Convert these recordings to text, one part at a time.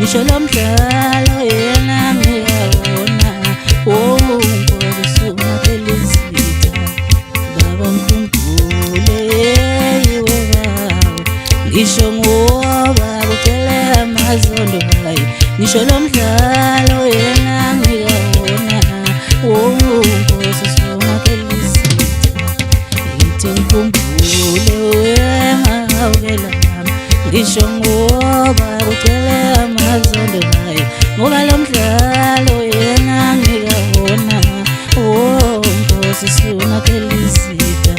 ngisho lo mdlalo yena ngiyawona. Nkosi sumaphela izitha baba ngikhumbule yiwe bawo, ngisho ngoba kuphele amazondo hayi, ngisho lo mdlalo yena ngiyawona. Nkosi sumaphela izitha ngithi ngikhumbule wena awukela nami, ngisho ngoba kuphele amazondo hayi, ngoba lo mdlalo yena ngiyawona. Nkosi sumaphela izitha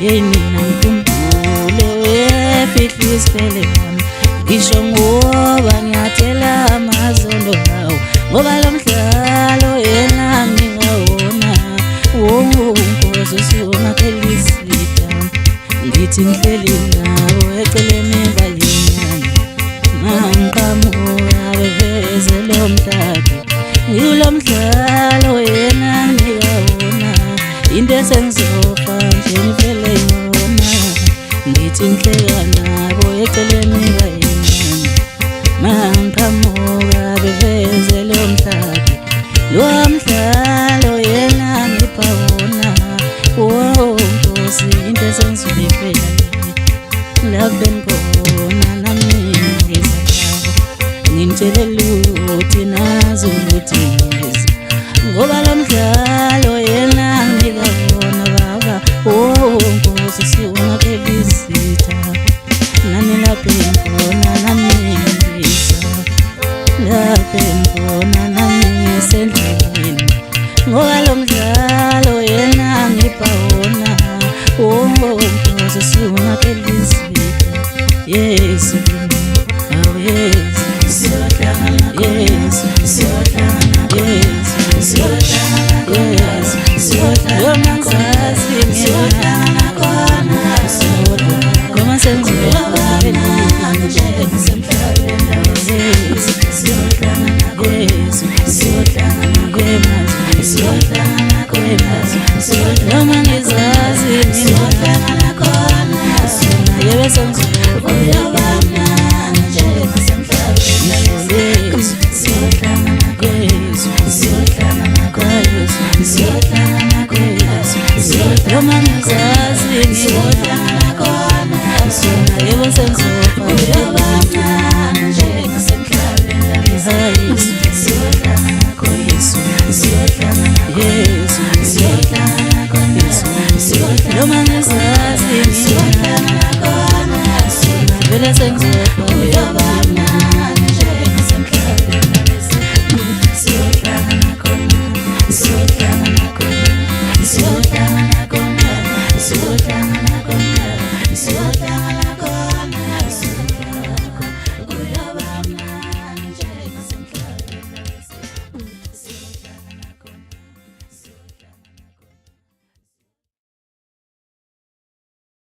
yini ngikhumbule wefihla isiphele nami, ngisho ngoba ngiyathela amazondo hawo, ngoba lo mdlalo yena ngiyawona. Nkosi sumaphela izitha ngithi ngihleli nawo eceleni bayinyanya, mangiqhamuka beveze lo mdlalo, ngilo mdlalo yena ngiyawona. Into esengizofa nje ngivele yona, ngithi ngihleka nabo eceleni bayinyanya, mangiqhamuka beveze lo mdlalo, lo mdlalo yena ngipha wona. Nkosi into esengizoyifela lapho ngibona nami ngizakho, ngimtshelela ukuthi nazo ukuthi ngeza, ngoba lo mdlalo yena ngiyawona baba. Nkosi sumaphela izitha nani lapho ngibona nami ngiza, lapho ngibona nami ngisendleleni, ngoba lo mdlalo yena ngipha wona. Nkosi sumaphela izitha, Yesu awu Yesu siyohlangana Yesu siyohlangana Yesu siyohlangana Yesu siyohlangana ngazi siyohlangana khona noma senziwa nje semhlabeni Yesu siyohlangana Yesu siyohlangana kwemazi siyohlangana kwemazi noma ngizazi siyohlangana khona yebe senziwa Blessings